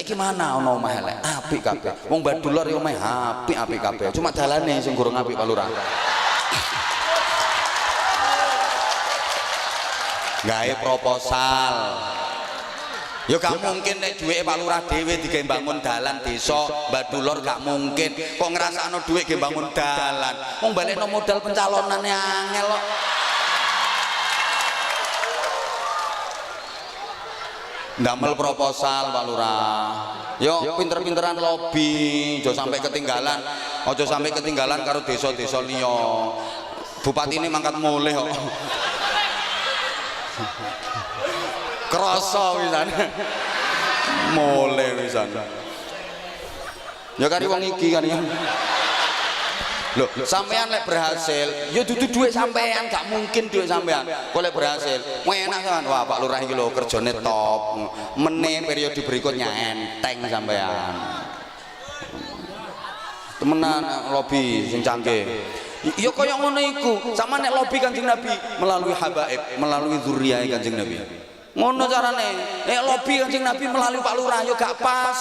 iki mana ono omah elek apik kabeh wong Badulur yo omah apik kabeh cuma dalane sing gorong apik Pak Lurah gawe proposal ya gak mungkin nek dhuwite Pak Lurah dhewe digawe bangun dalan desa Badulur gak mungkin kok ngrasakno dhuwit ge bangun dalan wong balekno modal pencalonane angel kok ndamel proposal Pak Lurah yo pinter-pinteran lobby aja sampai ketinggalan karo desa-desa liya bupati ini mangkat mulih kok krasa wisan mulih wisan ya kari wong iki kan ya lho sampean lek berhasil ya dudu duit sampean gak mungkin duit sampean kok lek berhasil enak kan wah Pak Lurah iki lho kerjane top meneh periode berikutnya enteng sampean temenan lobby sing canggih ya kaya ngono iku sama nek lobby Kanjeng Nabi melalui habaib melalui zuriyah Kanjeng Nabi ngono carane nek lobby Kanjeng Nabi melalui Pak Lurah ya gak pas.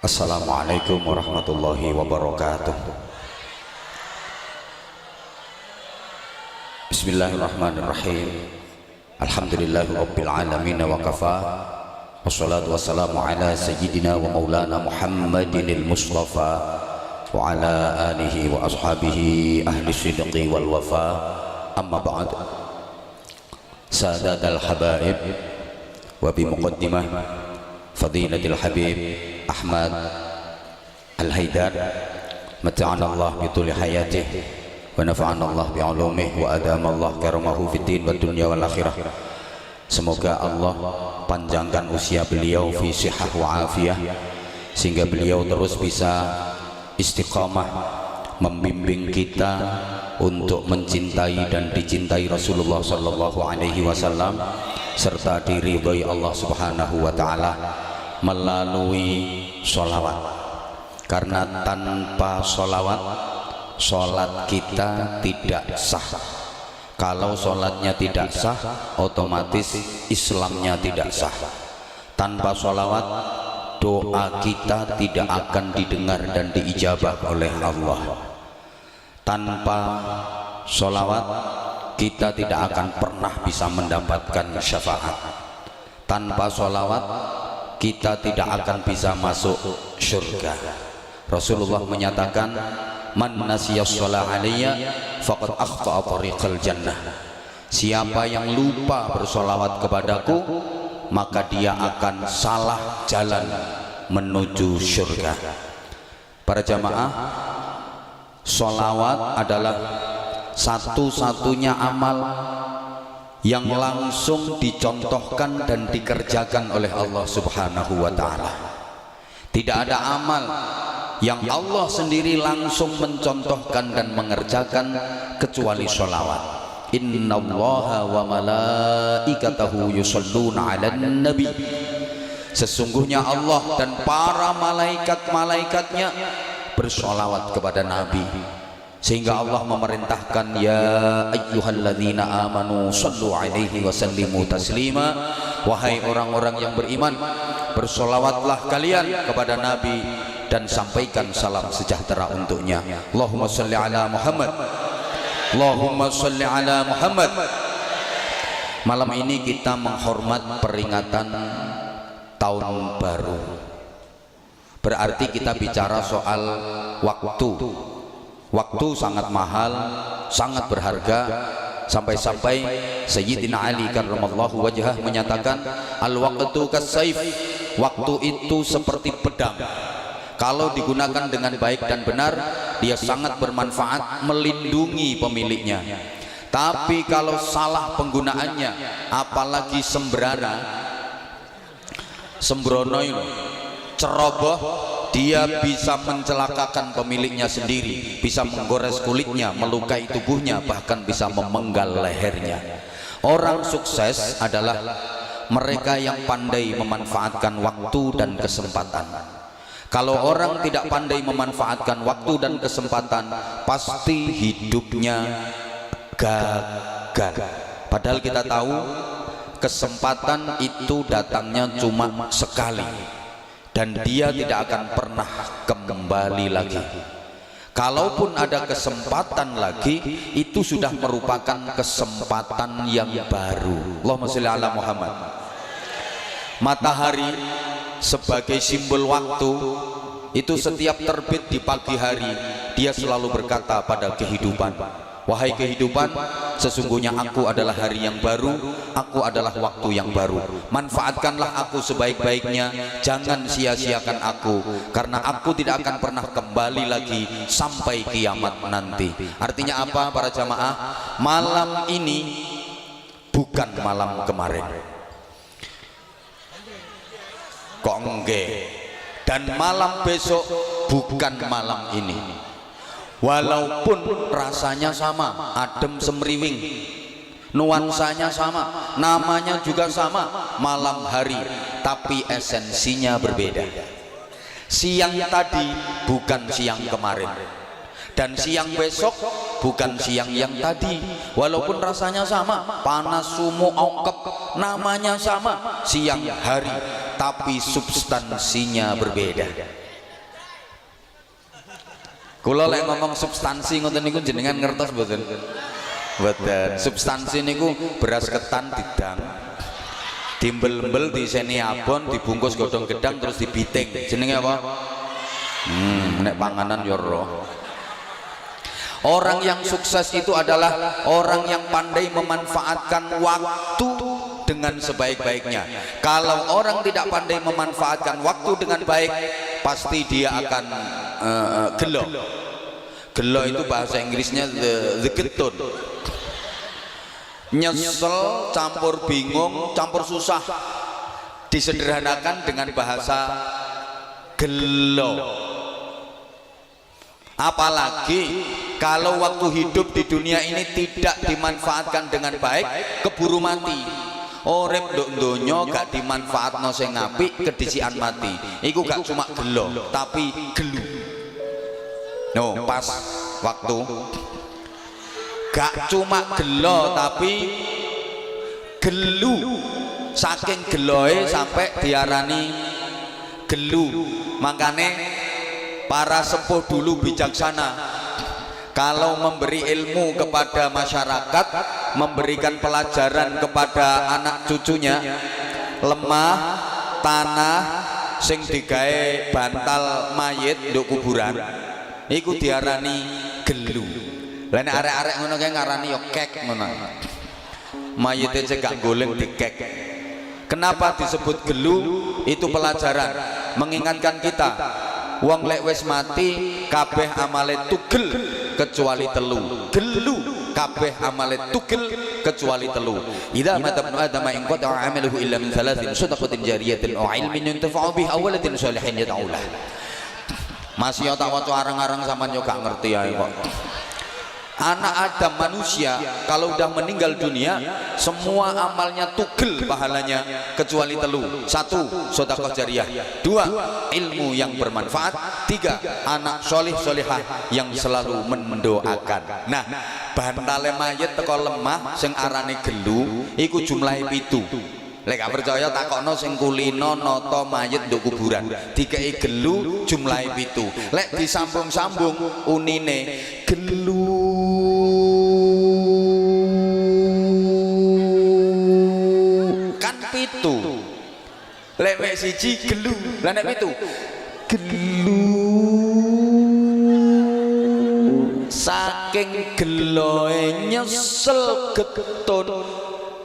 Assalamualaikum warahmatullahi wabarakatuh. Bismillahirrahmanirrahim. Alhamdulillahi rabbil alamin wa kafa. Wassalatu wassalamu ala sayyidina wa maulana Muhammadinil Mustafa wa ala alihi wa ashabihi ahli sidqi wal wafa. Amma ba'd. Sadatul habaib wa bi muqaddimah Fadilatul Habib Ahmad Al-Haidar mata'ana Allah bituli hayatih wa nafa'ana Allah bi'ulumih wa adama Allah karamahu fid din wa dunya wal akhirah. Semoga Allah panjangkan usia beliau fi sihah wa afiyah sehingga beliau terus bisa istiqamah membimbing kita untuk mencintai dan dicintai Rasulullah sallallahu alaihi wasallam serta diridhai Allah Subhanahu wa taala melalui sholawat, karena tanpa sholawat sholat kita tidak sah. Kalau sholatnya tidak sah otomatis Islamnya tidak sah. Tanpa sholawat doa kita tidak akan didengar dan diijabah oleh Allah. Tanpa sholawat kita tidak akan pernah bisa mendapatkan syafaat. Tanpa sholawat kita tidak akan bisa masuk surga. Rasulullah menyatakan man nasiyas shalah alayya faqad akhta'a tariqal jannah. Siapa yang lupa bersolawat kepadaku maka dia akan salah jalan menuju surga. Para jamaah, solawat adalah satu-satunya amal yang langsung dicontohkan dan dikerjakan oleh Allah Subhanahu wa ta'ala. Tidak ada amal yang Allah sendiri langsung mencontohkan dan mengerjakan kecuali sholawat. Innallaha wa malaikatahu yusholluna 'alan nabi. Sesungguhnya Allah dan para malaikat-malaikatnya bersolawat kepada Nabi, sehingga Allah memerintahkan ya ayyuhalladzina amanu sallu alaihi wa sallimu taslima. Wahai orang-orang yang beriman, bersolawatlah kalian kepada Nabi dan sampaikan salam sejahtera untuknya. Allahumma salli ala Muhammad, Allahumma salli ala Muhammad. Malam ini kita menghormat peringatan tahun baru, berarti kita bicara soal waktu. Waktu sangat mahal, sangat berharga, sampai-sampai Sayyidina Ali karramallahu wajhah menyatakan al-waqtu kas-saif. Waktu itu seperti pedang. Kalau digunakan dengan baik dan benar, dia sangat bermanfaat melindungi pemiliknya. Tapi kalau salah penggunaannya, apalagi sembrono, ceroboh, dia bisa mencelakakan pemiliknya sendiri, bisa menggores kulitnya, melukai tubuhnya, bahkan bisa memenggal lehernya. Orang sukses adalah mereka yang pandai memanfaatkan waktu dan kesempatan. Kalau orang tidak pandai memanfaatkan waktu dan kesempatan, pasti hidupnya gagal. Padahal kita tahu kesempatan itu datangnya cuma sekali dan dia tidak akan pernah kembali lagi. Kalaupun ada kesempatan lagi, itu sudah merupakan kesempatan yang baru. Allahumma sholli ala Muhammad. Matahari sebagai simbol waktu itu setiap terbit di pagi hari, dia selalu berkata pada kehidupan, wahai kehidupan, sesungguhnya aku adalah hari yang baru, aku adalah waktu yang baru. Manfaatkanlah aku sebaik-baiknya, jangan sia-siakan aku, karena aku tidak akan pernah kembali lagi sampai kiamat nanti. Artinya apa para jamaah? Malam ini bukan malam kemarin. Kok enggak? Dan malam besok bukan malam ini. Walaupun rasanya sama, adem semriwing, nuansanya sama, namanya juga sama, malam hari, tapi esensinya berbeda. Siang tadi bukan siang kemarin, dan siang besok bukan siang yang tadi. Walaupun rasanya sama, panas, sumuh, ongkep, namanya sama, siang hari, tapi substansinya berbeda. Kula lek ngomong substansi ngoten niku jenengan ngertos mboten? Mboten. Substansi niku beras ketan didang, dimbel-embel, diseni abon, dibungkus godhong gedang, terus dibiting. Jenenge apa? Nek panganan ya roh. Orang yang sukses itu adalah orang yang pandai memanfaatkan waktu dengan sebaik-baiknya. Kalau orang tidak pandai memanfaatkan waktu dengan baik, pasti dia akan gelo. Gelo itu bahasa Inggrisnya the getun. Nyesel, campur bingung, campur susah, disederhanakan dengan bahasa gelo. Apalagi kalau waktu hidup di dunia ini tidak dimanfaatkan dengan baik, keburu mati. Urip nduk donya gak dimanfaatno sing apik, kedisikan mati. Iku gak cuma gelo, tapi gelu. No, pas waktu gak cuma gelo tapi gelu. Saking geloe sampai diarani gelu. Makane para sepuh dulu bijaksana, kalau memberi ilmu kepada masyarakat, memberikan pelajaran kepada anak cucunya, lemah tanah sing digawe bantal mayit nduk kuburan iku diarani gelu. Lah nek arek-arek ngono kae ngarani yo kek ngono. Mayite cek gak goleng dikek. Kenapa disebut gelu? Itu pelajaran mengingatkan kita, wong lek wis mati kabeh amale tugel kecuali telu. Gelu kabeh amale tugel kecuali telu. Idza mata ibnu adama in qata'a 'amaluhu illa min thalathin shadaqatin jariyatin aw 'ilmin yuntafa'u bihi aw waladin shalihin yad'u lahu. Masih tak waca arang-arang sampean yo gak ngerti ae kok. Anak Adam manusia kalau udah meninggal dunia, semua amalnya tugel pahalanya kecuali telu. 1, sedekah jariyah. 2, ilmu yang bermanfaat. 3, anak solih solihah yang selalu mendoakan. Nah, bantale mayit teko lemah sing arane gelu iku jumlahe 7. Lek gak percaya takokno sing kulino nata mayit nduk kuburan, dikei gelu jumlahe 7. Lek disambung-sambung unine gelu kan 7. Lek wek siji gelu, lah nek 7 gelu. Saking geloe nyesel getun,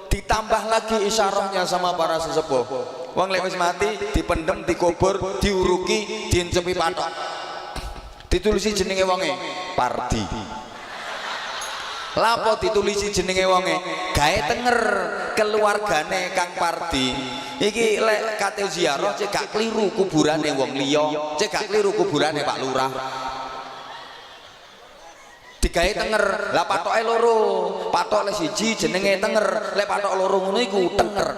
ditambah lagi isyarahnya sama para sesepuh. Wong lek wis mati dipendem, dikubur, diuruki, diencepi patok, ditulisi jenenge wonge Pardi. Lapo ditulisi jenenge wonge? Gawe tenger keluargane Kang Pardi. Iki lek kate ziarah cek gak kliru kuburane wong liya, cek gak kliru kuburane Pak Lurah. digawe tenger. Lah patoke loro. Patok le siji jenenge tenger. Lek patok loro ngono iku tenger.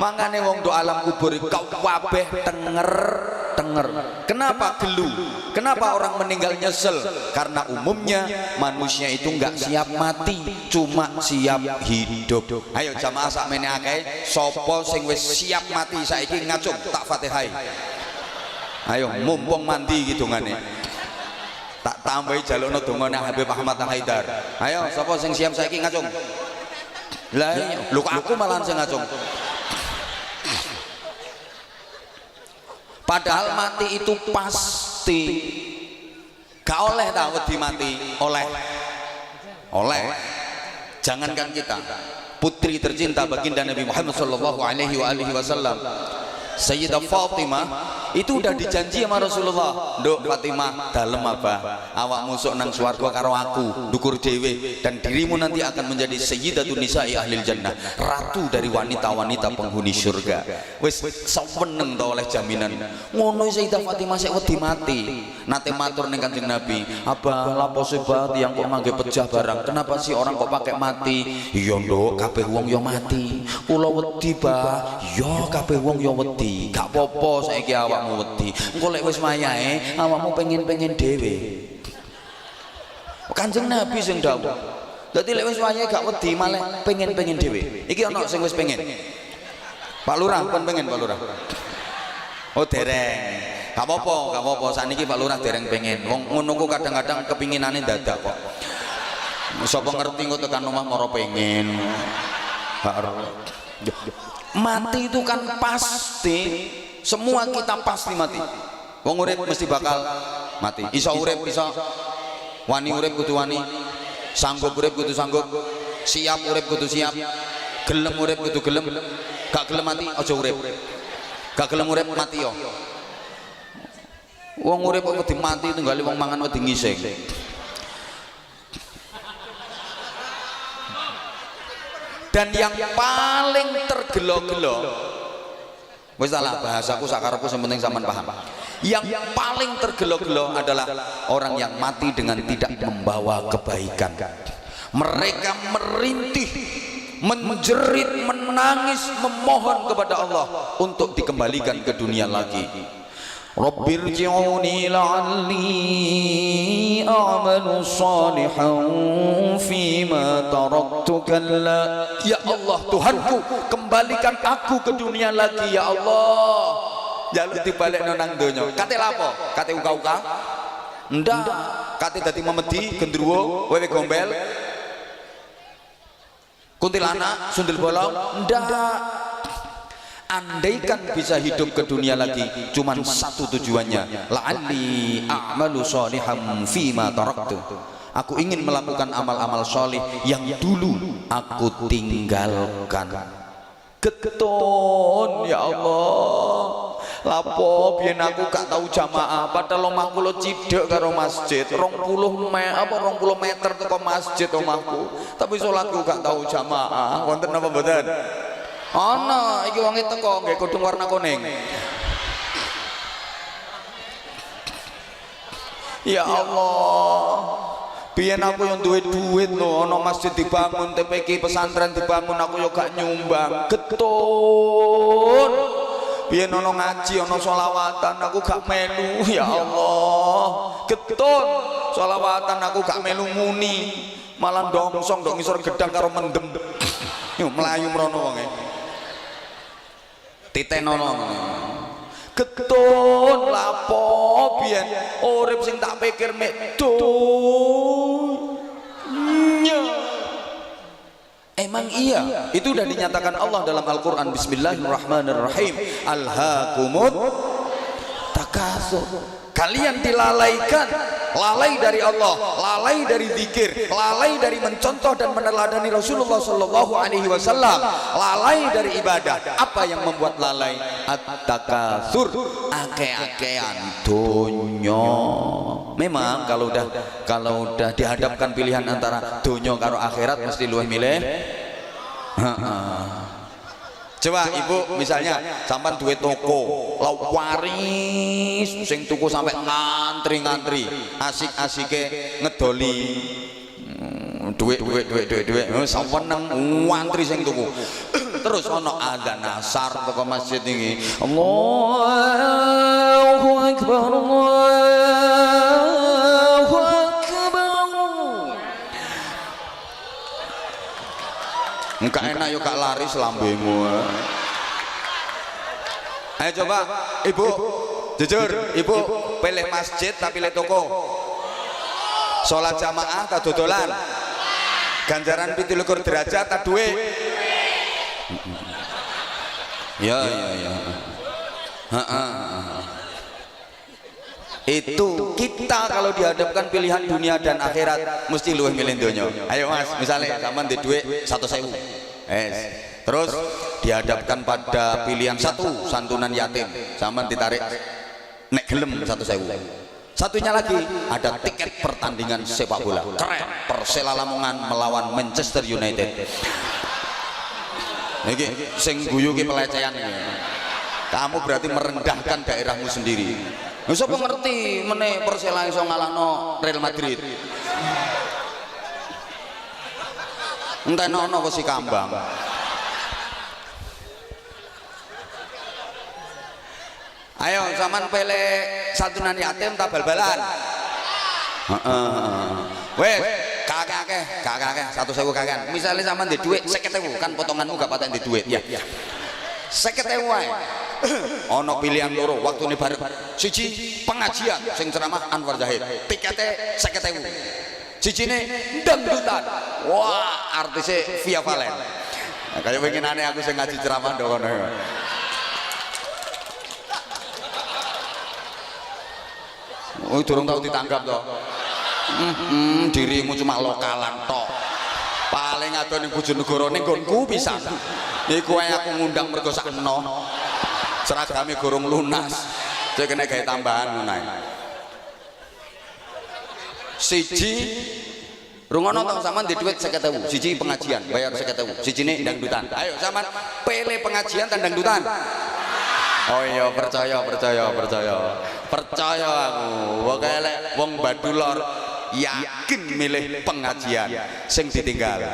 Mangane wong do alam kubur kabeh tenger. Kenapa gelu? Kenapa orang meninggal nyesel? Karena umumnya manusia itu enggak siap mati, cuma siap hidup. Ayo jamaah sakmene akeh, sapa sing wis siap mati saiki ngacung tak Fatihah. Ayo mumpung mandi hitungane. Tak tambahi jalukno dongane Habib Ahmad Al-Haidar. Ayo sapa sing siap saiki ngacung. Lah lho kok aku malah sing ngacung. Padahal mati itu pasti. Gak oleh tak wedi mati, oleh. Jangankan kita, putri tercinta baginda Nabi Muhammad sallallahu alaihi wasallam, Sayyidah Fatimah itu udah dijanji sama Rasulullah, "Nduk Fatimah, dalem apa? Awak musuk nang swarga karo aku, dukur dhewe, dan dirimu nanti akan menjadi sayyidatun nisa'i ahlil jannah, ratu dari wanita-wanita penghuni surga." Wis seneng to oleh jaminan. Ngono Sayyidah Fatimah sik wedi mati. Nate matur ning Kanjeng Nabi, "Abah, lapo sebat yang kok ngangge pecah barang? Kenapa sih orang kok pakai mati?" "Iya, Nduk, kabeh wong ya mati. Kula wedi, Bah." "Ya, kabeh wong ya wedi. Gak apa-apa saiki awakmu wedi. Engko lek wis mayahe awakmu pengen-pengen dhewe." Kanjeng Nabi sing dawuh. Dadi lek wis mayahe gak wedi malah pengen-pengen dhewe. Iki ana sing wis pengen. Pak Lurah pun pengen Pak Lurah. Oh dereng. Gak apa-apa saniki Pak Lurah dereng pengen. Wong ngono ku kadang-kadang kepinginane dadak kok. Sapa ngerti kok tekan omah mara pengen. Mati itu kan pasti, semua kita pasti mati. Wong urip mesti bakal mati. Iso urip iso, wani urip kudu wani, sanggup urip kudu sanggup, siap urip kudu siap, gelem urip kudu gelem. Gak gelem mati aja urip. Gak gelem urip mati yo. Wong urip kok wedi mati tunggali wong mangan wedi ngising. Dan yang paling tergelo-gelo, wis salah bahasaku sakarepku sing penting sampean paham. Yang paling tergelo-gelo adalah orang yang mati dengan tidak membawa kebaikan. Mereka merintih, menjerit, menangis, memohon kepada Allah untuk dikembalikan ke dunia lagi. Rabbirji'uni la'alli a'malu salihan fima taraktu kalla. Ya Allah Tuhanku, kembalikan aku ke dunia lagi ya Allah. Jaluk dibalekno nang donya. Kate lapo? Kate uka-uka? Ndak. Kate dadi memedi, gendruwo, wewe gombel, kuntilanak, sundel bolong? Ndak. Andaikan bisa hidup ke dunia lagi, cuman satu tujuannya, la'alli a'malu sholihan fima taraktu. Aku ingin melakukan amal-amal solih yang dulu aku tinggalkan. Keton ya Allah, lapo biyen aku gak tahu jamaah, padahal omahku lo cidek karo masjid, 20 meter teko masjid omahku, tapi sholatku gak tahu jamaah. Wonten apa mboten? Ana iki wonge teko nggih kudung warna kuning. Ya Allah, biyen aku yang duwe duit lho, ana masjid dibangun, TPK pesantren dibangun, aku yo gak nyumbang. Getun. Biyen ana ngaji, ana selawatan, aku gak melu. Ya Allah, getun. Selawatan aku gak melu muni, malah ndongsong ndok ngisor gedang karo mendem. Yo mlayu mrono wonge. Titenono ketun lapo biyen urip sing tak pikir mek dunya. Emang iya, itu sudah dinyatakan Allah dalam Al-Qur'an. Bismillahirrahmanirrahim. Alhaakumut takatsur. Kalian dilalaikan, lalai dari Allah, lalai dari zikir, lalai dari mencontoh dan meneladani Rasulullah sallallahu alaihi wasallam, lalai dari ibadah. Apa yang membuat lalai? At-takatsur, ake-akean dunya. Memang kalau udah dihadapkan pilihan antara dunya karo akhirat mesti luwih milih Coba ibu misalnya sampan duwe toko lawaris sing tuku sampai ngantri asik-asike ngedoli duit sampan nang ngantri sing tuku terus ono adzan asar toko masjid ini Allahu Akbar Allahu Akbar enggak enak yuk kak laris lambemu. Ayo coba ibu jujur ibu pilih masjid tapi pilih toko sholat jamaah tak dodolan ganjaran 17 derajat tak duit ya itu kita kalau dihadapkan pilihan dunia dan akhirat mesti luwih milih donya. Ayo mas misalnya sampean di duit 100.000 terus dihadapkan pada pilihan satu santunan yatim sampean ditarik nek gelem 100.000 satunya lagi ada tiket pertandingan sepak bola keren Persela Lamongan melawan Manchester United iki sing guyu ki pelecehan iki kamu berarti merendahkan daerahmu sendiri. Wis apa ngerti meneh Persela iso ngalahno Real Madrid. Enteno kok si kambang. Ayo sampean pilih santunan yatim tak bal-balan. Wes, kakek 100.000 kakek. Misalnya sampean di duit 50.000 kan potonganmu gak patek di duit ya. 50.000 wae. Ono pilihan loro waktune bareng. Siji pengajian sing ceramah Anwar Zahid. Tikete 50.000. Sijine dangdutan. Wah, artise Via Valen. Nah, kayak pengenane aku sing ngaji ceramah ndok ngono. Oh, durung tau ditanggap toh. Dirimu cuma lokalan tok. Paling ado ning Bojonegoro ning nggonku pisan. Iku ae aku ngundang mergo sakno. Seragame gorong lunas. Cek kena gawe tambahan ngono ae. Siji rungono to sampean di duit 50.000. Siji pengajian bayar 50.000. Sijine dangdutan. Ayo sampean pilih pengajian dan dangdutan. Oh iya percaya aku pokoke lek wong Badulor yakin milih pengajian sing ditinggal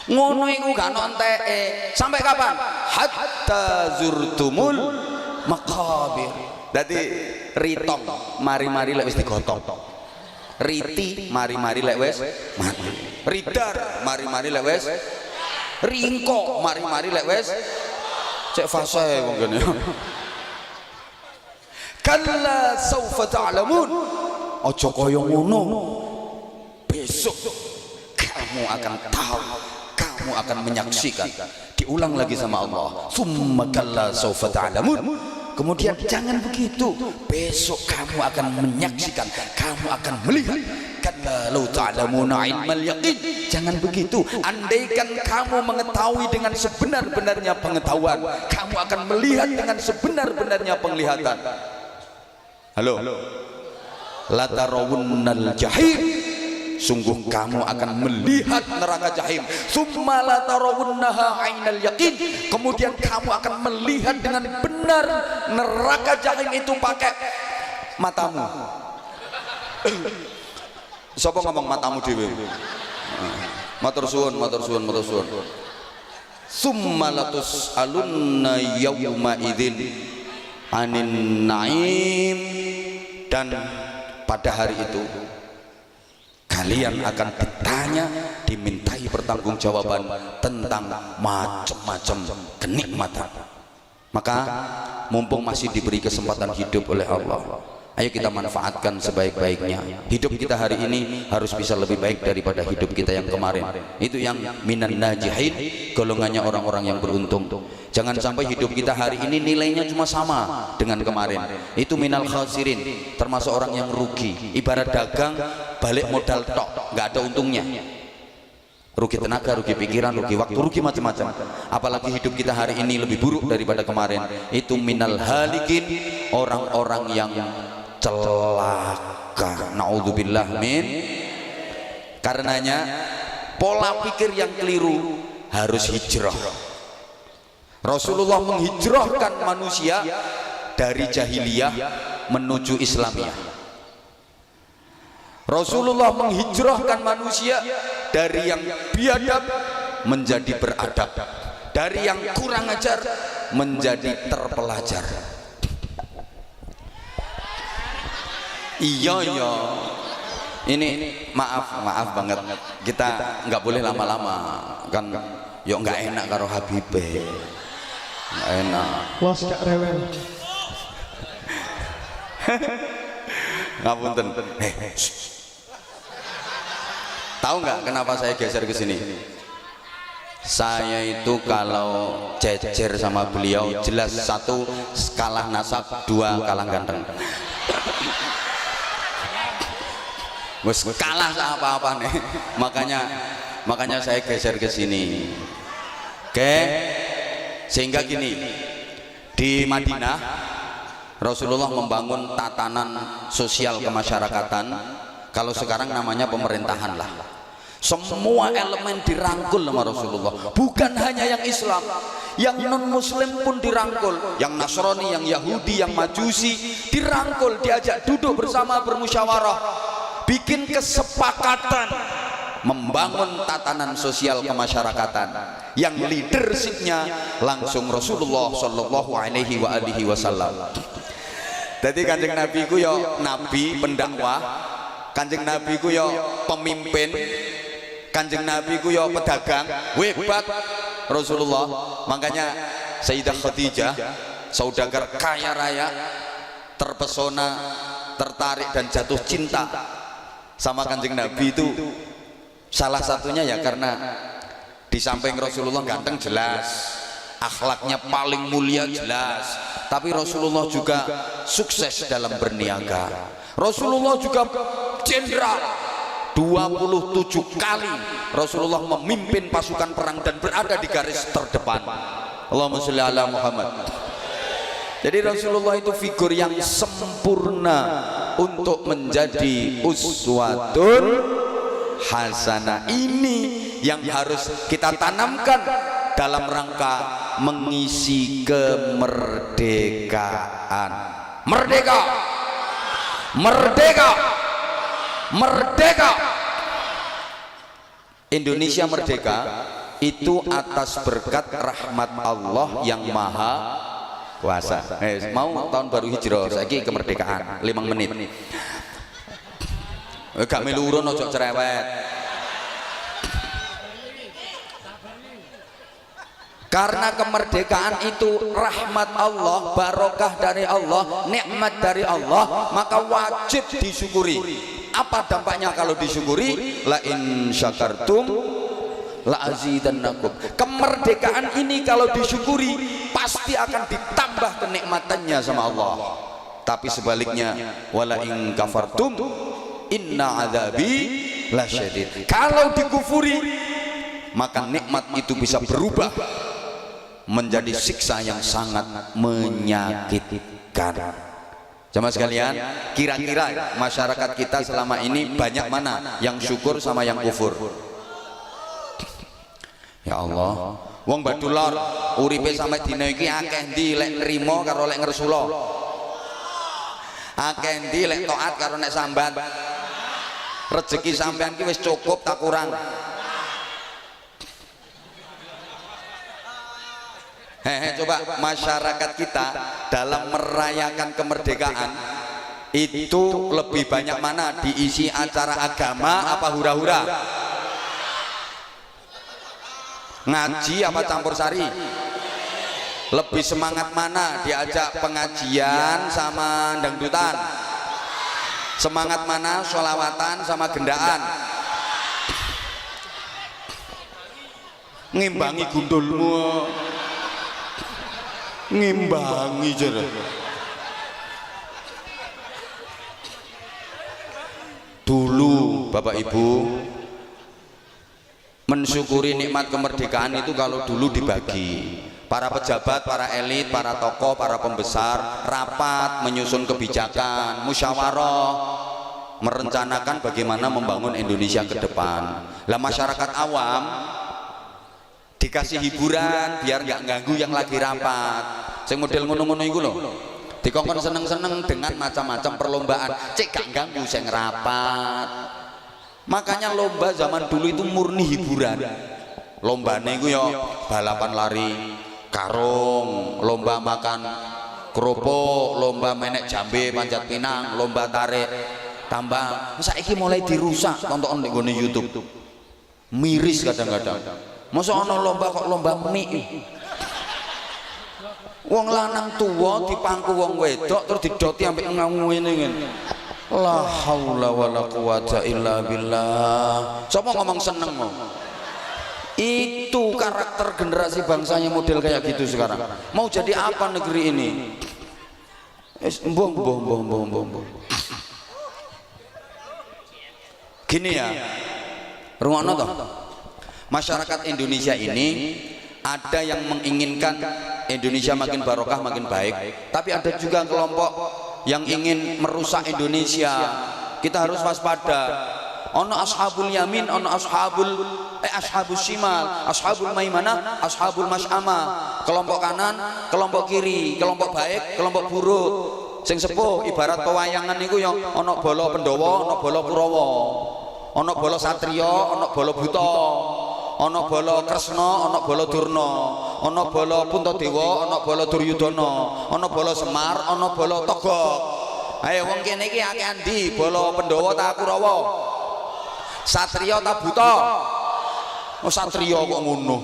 ngono iku gak nonteke sampai kapan hatta zurtumul maqabir. Dadi ritong mari-mari lek wis digotong riti mari-mari lek wis mati ridar mari-mari lek wis ringko mari-mari lek wis cek fase wong kene kalla saufa ta'lamun aja kaya ngono besok kamu akan tahu kamu akan menyaksikan. Diulang lagi sama Allah summa kalla saufa ta'lamun. Kemudian jangan begitu, besok kamu akan menyaksikan, kamu akan melihat. Kalla law ta'lamuna ilmal yaqin. Jangan begitu, andaikan kamu mengetahui dengan sebenar-benarnya pengetahuan, kamu akan melihat dengan sebenar-benarnya penglihatan. Halo, la tarawunnal jahim. Sungguh kamu akan melihat neraka jahim. Summa la tarawunnaha ainal yaqin. Kemudian kamu akan melihat dengan benar neraka jahim itu pakai matamu. Siapa ngomong matamu dhewe? Matur suwun. Summa latus alunna yauma idzin anin naim. Dan pada hari itu kalian akan ditanya, dimintai pertanggungjawaban tentang macam-macam kenikmatan. Maka mumpung masih diberi kesempatan hidup oleh Allah, ayo kita manfaatkan sebaik-baiknya. Hidup kita hari ini harus bisa lebih baik daripada hidup kita yang kemarin. Itu yang minan najihin, golongannya orang-orang yang beruntung. Jangan sampai hidup kita hari ini nilainya cuma sama dengan kemarin. Itu minal khasirin, termasuk orang yang rugi. Ibarat dagang balik modal tok, nggak ada untungnya. Rugi tenaga, rugi pikiran, rugi waktu, rugi macam-macam. Apalagi hidup kita hari ini lebih buruk daripada kemarin. Itu minal halikin, orang-orang yang celaka. Naudzubillah min. Karenanya pola pikir yang keliru harus hijrah. Rasulullah menghijrahkan manusia dari jahiliyah menuju Islamiyah. Rasulullah menghijrahkan manusia dari yang biadab menjadi beradab, dari yang kurang ajar menjadi terpelajar. Iya. Ini maaf banget, kita nggak boleh lama-lama kan, yuk nggak enak karo Habibe, nggak enak. Was gak rewel. Ngapunten. Tahu nggak kenapa saya geser ke sini? Saya itu kalau jejer sama beliau jelas satu kalah nasab, dua kalah ganteng. Wes kalah apa-apa nih. Makanya saya geser ke sini. Oke. Sehingga gini, di Madinah Rasulullah membangun tatanan sosial kemasyarakatan. Kalau sekarang namanya pemerintahan lah. Semua elemen dirangkul sama Rasulullah. Bukan hanya yang Islam, yang non Muslim pun dirangkul. Yang Nasrani, yang Yahudi, yang Majusi dirangkul, diajak duduk bersama bermusyawarah. Bikin kesepakatan membangun tatanan sosial kemasyarakatan yang leadershipnya langsung Rasulullah Shallallahu Alaihi Wasallam. Jadi kanjeng Nabi ku yo nabi pendakwah, kanjeng Nabi ku yo pemimpin, kanjeng Nabi ku yo pedagang, hebat Rasulullah. Makanya Sayyidah Khadijah, saudagar kaya raya, terpesona, tertarik dan jatuh cinta sama kanjeng Nabi itu salah satunya ya karena di samping Rasulullah ganteng jelas, akhlaknya paling mulia jelas, tapi Rasulullah juga sukses dalam berniaga. Rasulullah juga jenderal, 27 kali Rasulullah memimpin pasukan perang dan berada di garis terdepan. Allahumma sholli ala Muhammad. Jadi Rasulullah itu figur yang sempurna untuk menjadi uswatun hasanah. Ini yang harus kita tanamkan dalam rangka mengisi kemerdekaan. Merdeka, merdeka, merdeka. Indonesia merdeka itu atas berkat rahmat Allah yang maha kuasa. Mau tahun baru hijrah saiki kemerdekaan 5 menit. Gak melu urun ojo cerewet. Karena kemerdekaan itu rahmat Allah, barokah dari Allah, nikmat dari Allah, maka wajib disyukuri. Apa dampaknya kalau disyukuri? La in syakartum la azidannakum. Kemerdekaan ini kalau disyukuri pasti akan ditambah kenikmatannya sama Allah. Tapi sebaliknya, wala in kafartum inna adzabi lasyadid. Kalau dikufuri maka nikmat itu bisa berubah menjadi siksa yang sangat menyakitkan. Jamaah sekalian, kira-kira masyarakat kita selama ini banyak mana yang syukur sama yang kufur? Ya Allah, wong badulor uripe sampe dina iki akeh ndi lek nrimo karo lek ngresula. Akeh ndi lek taat karo nek sambat. Rezeki sampean ki wis cukup tak kurang. Coba masyarakat kita dalam merayakan kemerdekaan itu lebih banyak mana diisi acara agama apa hura-hura? Ngaji apa campur sari? Lebih semangat mana diajak pengajian sama dangdutan? Semangat mana sholawatan sama gendaan? Ngimbangi gundulmu, ngimbangi jere. Dulu Bapak Ibu mensyukuri nikmat kemerdekaan itu kalau dulu dibagi. Para pejabat, para elit, para tokoh, para pembesar rapat menyusun kebijakan, musyawarah. merencanakan bagaimana membangun Indonesia ke depan. Lah masyarakat awam dikasih hiburan biar nggak ganggu yang lagi rapat. Sing model ngono-ngono iku lho. Dikongkon seneng-seneng dengan macam-macam perlombaan. Cek gak ganggu sing rapat. Makanya lomba zaman dulu itu murni hiburan. Lombane iku ya balapan lari karung, lomba makan kerupuk, lomba menek jambe panjat pinang, lomba tarik tambang. Saiki mulai dirusak tonton di YouTube. Miris kadang-kadang. Masa ana lomba kok lomba mie. Wong lanang tuwa dipangku wong wedok terus didoti ambek ngene ngene. La haula wala quwata illa billah. Sapa ngomong seneng mau? Itu karakter generasi bangsanya model kayak gitu sekarang. Mau jadi apa negeri ini? Mbong. Gini ya, rungokno toh. Masyarakat Indonesia ini ada yang menginginkan Indonesia makin barokah, makin baik, tapi ada juga kelompok yang ingin merusak Indonesia. Kita harus waspada. Ono ashabul yamin, ono ashabul shimal, ashabul maimanah, ashabul mas'amah. Kelompok kanan, kelompok kiri, kelompok baik, kelompok buruk. Sing sepuh ibarat pewayangan niku ya ono bala Pandhawa, ono bala Kurawa. Ono bala satriya, ono bala buta. Ono bala Kresna, ono bala Durna. Ono bala Puntadewa, ono bala Duryudana. Ono bala Semar, ono bala Togog. Ayo wong kene iki akeh andi, bala Pandhawa ta Kurawa? Satriya ta buta? Oh satriya kok ngono.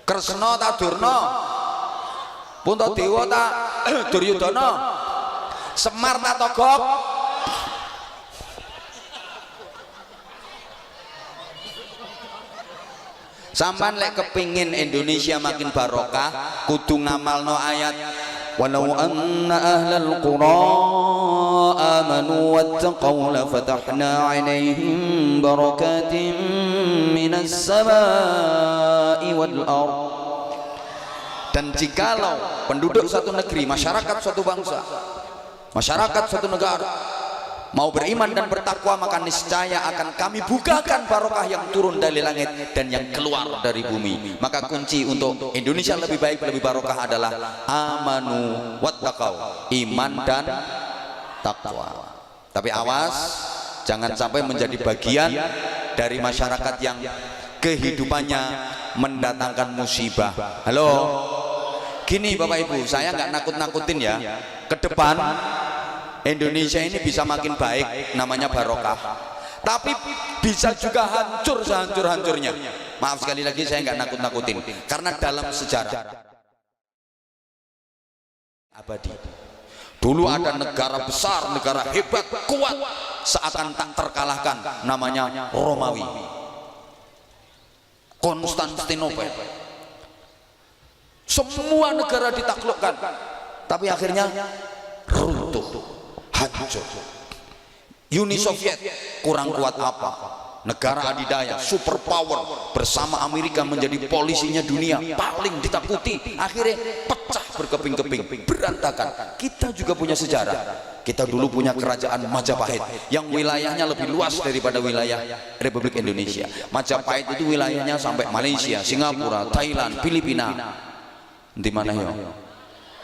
Kresna ta Durna? Puntadewa ta Duryudana? Semar ta Togog? Sampan lek kepingin Indonesia makin barokah kudu ngamalno ayat walau anna ahlal qura amanu wattaqaw la fatahna 'alaihim barakatin minas samaa'i wal ardh. Dan jikalau penduduk satu negeri, masyarakat suatu bangsa, masyarakat suatu negara mau beriman dan bertakwa, maka niscaya akan kami bukakan barokah yang turun dari langit dan yang keluar dari bumi. Maka kunci untuk Indonesia lebih baik, lebih barokah adalah amanu wattaqau, iman dan takwa. Tapi awas, jangan sampai menjadi bagian dari masyarakat yang kehidupannya mendatangkan musibah. Halo, gini Bapak Ibu, saya nggak nakut-nakutin ya. Ke depan Indonesia ini bisa makin baik, namanya barokah. Tapi bisa juga hancur sehancur-hancurnya. Maaf sekali lagi saya nggak nakut-nakutin, karena dalam sejarah abadi dulu ada negara besar, negara hebat, kuat, seakan tak terkalahkan, namanya Romawi, Konstantinopel. Semua negara ditaklukkan, tapi akhirnya runtuh, hancur. Uni Soviet kurang kuat apa? Negara adidaya, super power, bersama Amerika menjadi polisinya dunia, paling ditakuti. Akhirnya pecah berkeping-keping, berantakan. Kita juga punya sejarah. Kita dulu punya kerajaan Majapahit yang wilayahnya lebih luas daripada wilayah Republik Indonesia. Majapahit itu wilayahnya sampai Malaysia, Singapura, Thailand, Filipina. Di mana ya?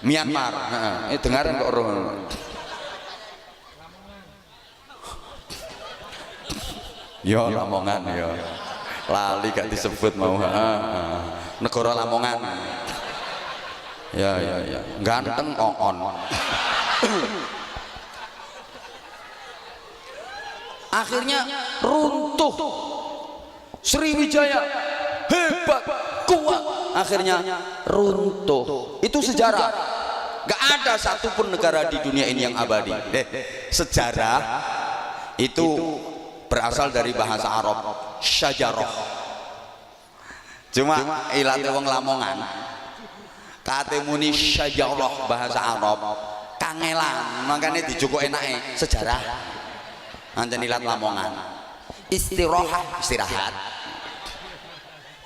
Myanmar. Dengaran kok orang. Yo Lamongan yo. Lali gak disebut mau. Negara Lamongan. Ya. Ganteng oon. Akhirnya runtuh. Sriwijaya hebat, kuat. Akhirnya runtuh. Itu sejarah. Gak ada satupun negara di dunia ini yang abadi. Sejarah itu berasal dari bahasa Arab, syajarah. Cuma ilate wong Lamongan kate muni syajarah bahasa Arab kangelan, makanya dijukuk enake sejarah. Ancen ilat Lamongan. Istirahat.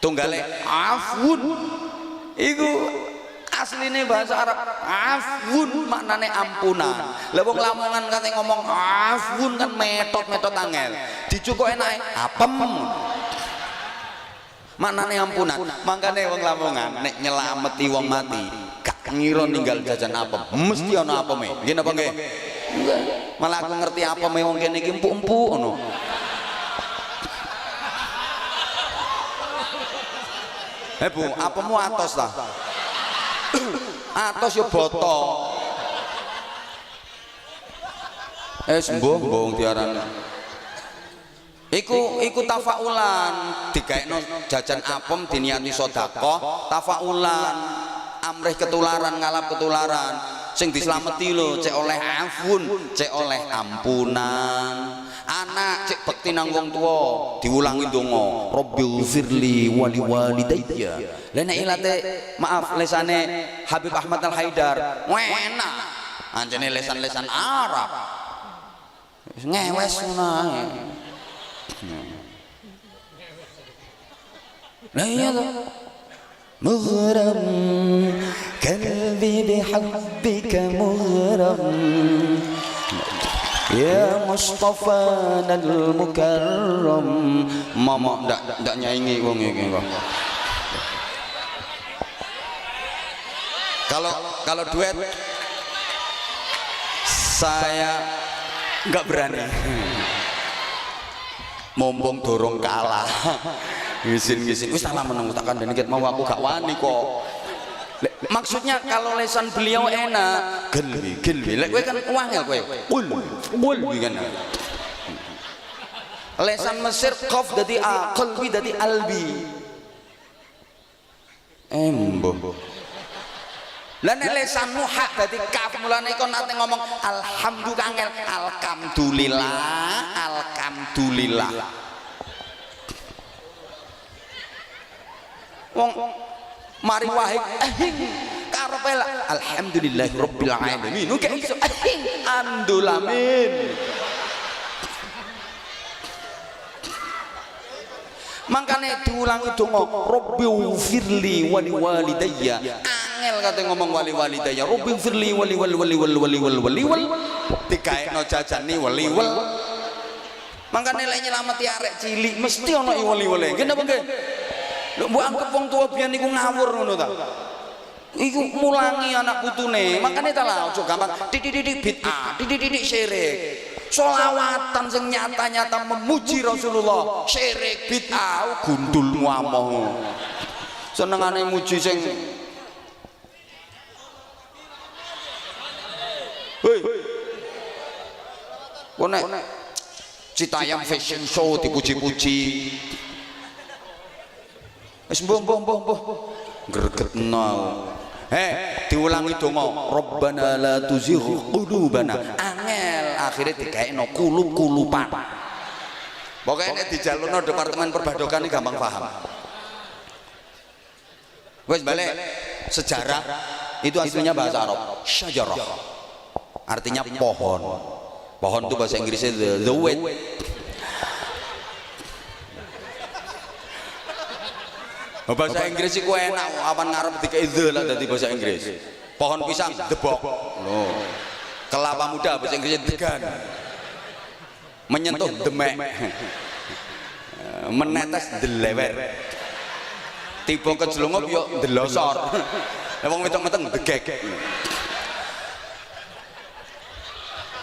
Tunggale afun. Iku asline bahasa Arab, afun maknane ampunan. Lah wong Lamongan kate ngomong afun kan metot-metot angel. Dicukuk enake apem. Maknane ampunan. Mangkane wong Lamongan nek nyelameti wong mati, gak ngira ninggal jajan apem. Mesti ana apeme. Nggih napa nggih? Malah aku ngerti apeme wong kene iki empuk-empuk ngono. Bu, apemu atos ta? Atos yo boto. Sembuh diarani. Iku tafaulan, digaekno jajan apem diniati sedekah, tafaulan, amrih ketularan ngalap ketularan. Sing dislameti lho, cek oleh afun, cek oleh ampunan. Anak cek bekti nang wong tuwa, diulangi donga, Rabbighfirli wa liwalidayya. Lah nek ilate maaf lesane Habib Ahmad Al Haidar, enak. Anjene lesan-lesan Arab. Wis ngewes ngono ae. Lah iya to. Mughram qalbi bihubbika mughram ya Mustafa al mukarram. Mama ndak nyaingi wong iki kok. Kalau duet saya nggak berani. Mumpung dorong kalah. Ngisin wis tak meneng tak kandhani ket mau aku gak wani kok. Maksudnya kalau lesan beliau enak, gelwi. Lek kowe kan wangel kowe. Ul kan. Lesan Mesir qaf dadi a, qalbi dadi albi. Embo. Lah nek lesanmu hak dadi kaf, mulane kon nate ngomong alhamdulillah. Wong mari wahid karepe alhamdulillahi rabbil alamin. Oke iso andulamin. Mangkane diulangi donga Rabbighfirli wa liwalidayya. Angel kate ngomong wali-walidayya. Rabbighfirli wa liwal. Dikaekno jajane wali-wal. Mangkane lek nyelameti arek cilik mesti ana wali-wali. Nggih napa nggih? Lho mbok anggap wong tuwa biyen niku ngawur ngono ta. Iku mulangi anak putune. Makane ta lah aja gampang titik-titik bid'ah, titik-titik syirik. Sholawatan sing nyata-nyata memuji Rasulullah, syirik bid'ah gundul ngamoh. Senengane muji sing nek Citayam fashion show dipuji-puji. Wis mbah gregetno. Diulangi donga Rabbana la tuzigh qulubana. Angel akhire digaekno kulub-kulupan. Pokoke nek dijalurno departemen perbadokan iki gampang paham. Wis balik sejarah itu aslinya bahasa Arab syajarah. Artinya pohon. Pohon itu bahasa Inggrisnya the weed. Bahasa Inggris iku enak, apan ngarep dikai the lah dadi bahasa Inggris. Pohon pisang debok. Loh. Kelapa muda bahasa Inggrisnya degan. Menyentuh demek. Menetes delewer. Tiba kejlungop yo delosor. Lah wong meteng-meteng degek.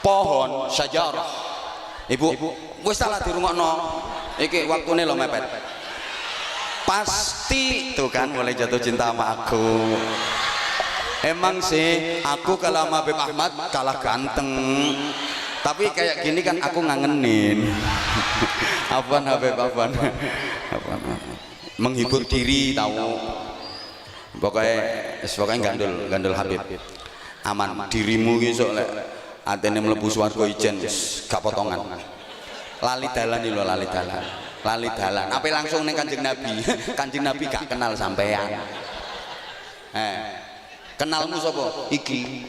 Pohon syajarah. Ibu, wis salah dirungokno. Iki waktune lho mepet. Pasti tuh kan mulai jatuh cinta sama aku. Emang sih aku kalau sama Habib Ahmad kalah ganteng, tapi kayak gini kan aku ngangenin. Apaan Habib apaan? Menghibur diri tahu. Pokoknya gandul Habib. Aman dirimu gitu lek atene mlebu swarga ijen gak potongan. Lali dalan iki lho lali dalan. Apa langsung ning Kanjeng Nabi. Kanjeng Nabi gak kenal sampean. Kenalmu sapa? Iki.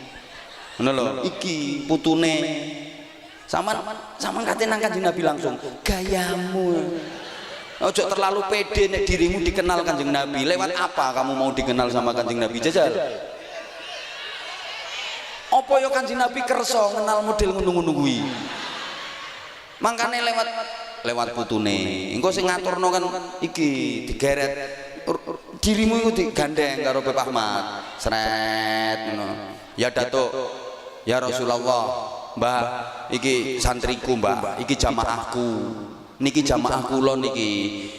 Ngono lho, iki putune. Sampean kate nang Kanjeng Nabi langsung. Gayamu. Ojo terlalu pede nek dirimu dikenal Kanjeng Nabi. Lewat apa kamu mau dikenal sama Kanjeng Nabi? Jajal. Apa Apa ya Kanjeng Nabi kersa ngenal model ngono-ngono kuwi. Mangkane lewat putune. Engko sing ngaturno kan iki digeret dirimu iku digandeng karo Bapak Ahmad. Sret ngono. Ya Datuk, ya Rasulullah, Mbah, iki santriku, Mbah, iki jamaahku. Niki jamaah kula niki.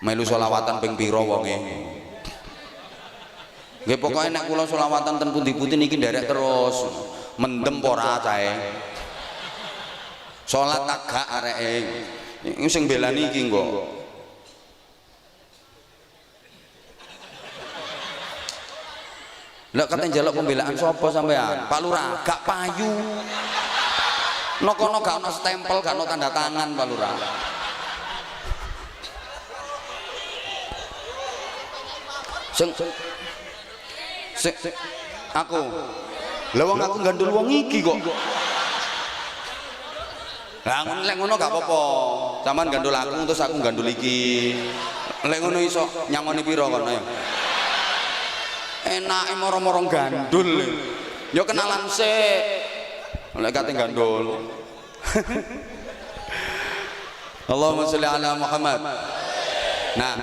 Melu selawatan ping pira wonge. Nggih pokoke nek kula selawatan ten pundi-pundi niki nderek terus. Mendem ora cae. Salat tagak areke. Iki sing belani iki kok. Lah kate njaluk pembelaan sapa sampean? Pak Lurah, gak payu. Nokono gak ono stempel, gak ono tanda tangan Pak Lurah. Sing aku. Lah wong aku gandul wong iki kok. Lah lek ngono gak apa-apa. Sampeyan gandul aku terus aku gandul iki. Lek ngono iso nyangoni pira kono ya. Enake moro-moro gandul. Ya kenalan sik. Lek kate gandul. Allahumma sholli ala Muhammad. Nah,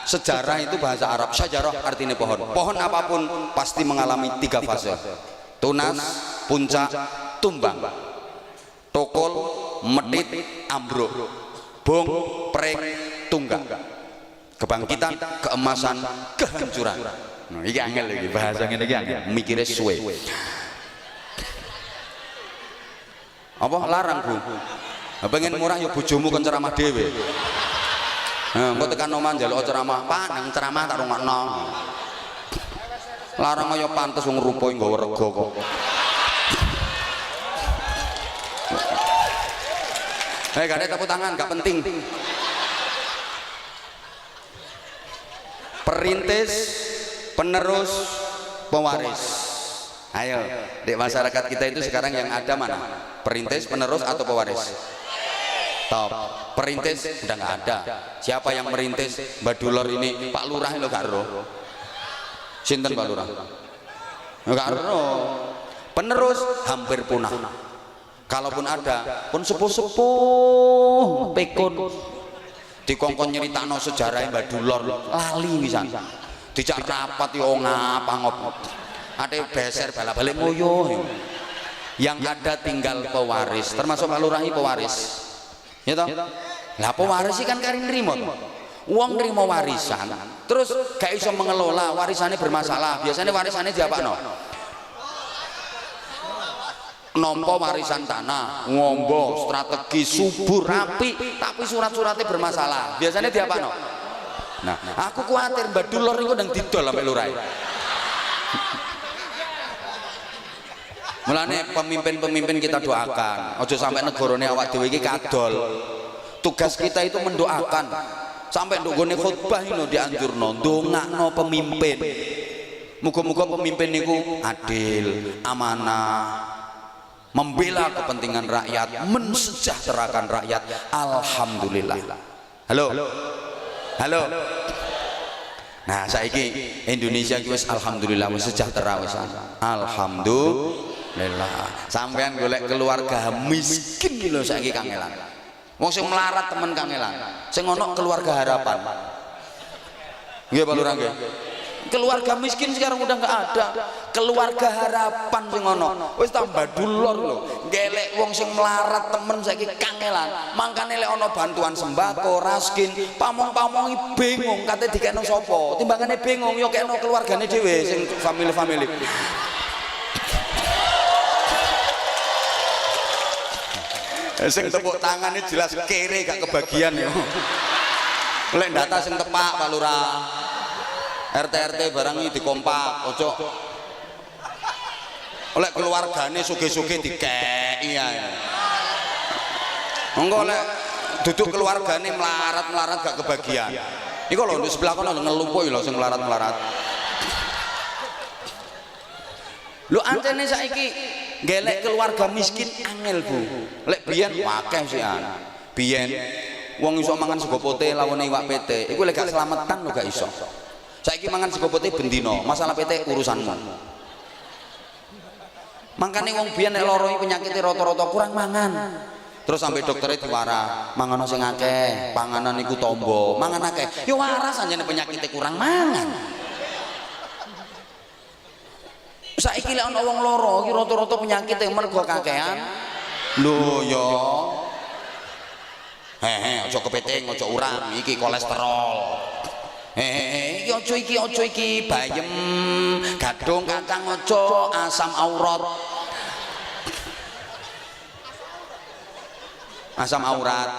sejarah itu bahasa Arab. Syajarah artinya pohon. Pohon apapun pasti mengalami 3 fase. Tunas, puncak, tumbang. Tokol, medit, ambruk. Bung, pring, tunggang. Kebangkitan, keemasan, kehancuran. Nah, iki angel iki bahasa ngene iki angel. Mikire suwe. Apa larang, Bu? Pengen murah ya bojomu kon ceramah dhewe. Engko tekan omah njaluk ceramah, Pak, nang ceramah tak rungokno. Larang kaya pantes wong rupa nggawa rega kok. Gak ada tepuk tangan, gak penting. Perintis, penerus, pewaris. Ayo, di masyarakat kita itu sekarang yang ada mana? Perintis, penerus atau pewaris? Top. Perintis udah nggak ada. Siapa yang merintis Mbak Dulor ini? Pak Lurah lo gak roh. Sinten Pak Lurah? Gak roh. Penerus hampir punah. Kalaupun ada, pun sepuh-sepuh pekun. Dikongkon nyeritakno sejarah Mbak Dulor lali pisan. Dijak rapat yo ngapa-ngop. Ate beser bala-balik ngoyo. Yang ada tinggal pewaris, termasuk Pak Lurah pewaris. Ya toh? Lah pewaris sih kan kari nrimo. Wong nrimo warisan, terus gak iso mengelola warisannya bermasalah. Biasanya warisannya diapakno? Nompo warisan tanah, ngombo, strategi subur rapi, tapi surat-suratnya bermasalah. Biasanya diapakno? Nah, aku khawatir Mbak Dulor iku ndang didol sampe Lurah. Mulane pemimpin-pemimpin kita doakan, ojo sampai negarane awak dhewe iki kadol. Tugas kita itu mendoakan. Sampai ndonggone khutbah ini dianjurno, ndongakno pemimpin. Muga-muga pemimpin niku adil, amanah, membela kepentingan rakyat, mensejahterakan rakyat. Alhamdulillah. Halo. Halo. Nah, saiki Indonesia iki wis alhamdulillah wis sejahtera wis. Alhamdulillah. Sampean golek keluarga miskin lho saiki kangelan. Wong sing melarat temen kangelan. Sing ono keluarga harapan. Nggih Pak Lurah nggih. Keluarga miskin sekarang udah nggak ada. Keluarga harapan sing ono. Wis tambah dulur lho. Gelek wong sing melarat temen saiki kangelan. Mangkane lek ono bantuan sembako, raskin, pamong-pamongi bingung kate dikekno sapa. Timbangane bingung yo kekno keluargane dhewe sing family-family. Sing tepuk tangan ini jelas kere gak kebagian ya. Lek data sing tepak Pak Lurah. RT barang ini dikompak, ojo. Lek keluargane sugih-sugih dikeki ya. Engko lek duduk keluargane melarat-melarat gak kebagian. Iku lho di sebelah kono ngelumpuhi lho sing melarat-melarat. Lho antene saiki gelek keluarga miskin angel Bu. Lek biyen akeh sih an. Biyen wong iso mangan sego pote lawone iwak pete. Iku lek gak selametan lho gak iso. Saiki mangan sego pote bendino, masalah pete urusanmu. Makane wong biyen nek lara penyakit rata-rata kurang mangan. Terus sampai dokternya diwara, mangan sing akeh, panganan iku tombo, mangan akeh. Yo waras anjene penyakitnya kurang mangan. Saiki lek ana wong lara iki rata-rata penyakit mergo kakehan. Lho yo. Aja kepiting, aja uram, iki kolesterol. Iki aja iki bayem, gadung kacang aja, asam aurat. Asam aurat.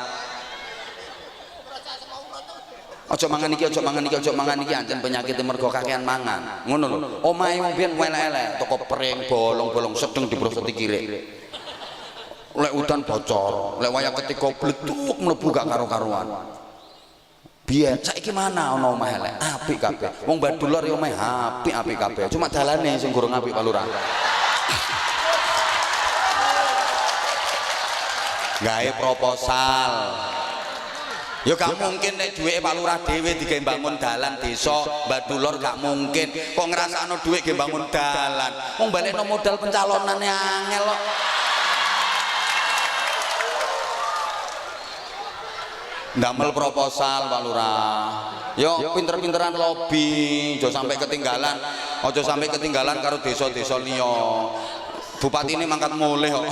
Aja mangan iki, aja mangan iki, aja mangan iki anjen penyakit mergo kakehan mangan. Ngono lho. Omahe wong biyen elek-elek, toko pring bolong-bolong sedeng dibrosoti kirik. Lek udan bocor, lek wayah ketika bleduk mlebu gak karo-karuan. Biyen saiki mana ana omah elek, apik kabeh. Wong Badulur ya omah apik-apik kabeh. Cuma dalane sing gorong apik Pak Lurah. Gawe proposal. Ya gak mungkin nek dhuweke Pak Lurah dhewe digawe bangun dalan desa Badulur gak mungkin. Kok ngrasakno dhuwit ge bangun dalan. Wong balekno modal pencalonane angel kok. Ndamel proposal Pak Lurah. Yo pinter-pinteran lobby, aja sampai ketinggalan. Aja sampai ketinggalan karo desa-desa liya. Bupati ini mangkat mulih kok.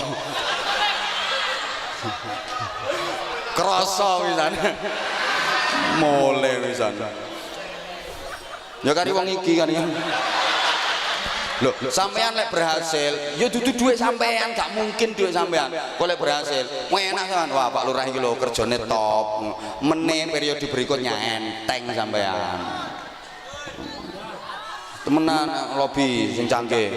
Krasa pisan. Mulih pisan. Ya kari wong iki kan ya. Loh, sampean lek berhasil, ya dudu duit sampean, gak mungkin duit sampean. Kok lek berhasil, enak sampean. Wah, Pak Lurah iki lho kerjane top. Meneh periode berikutnya enteng sampean. Temenan lobby sing canggih.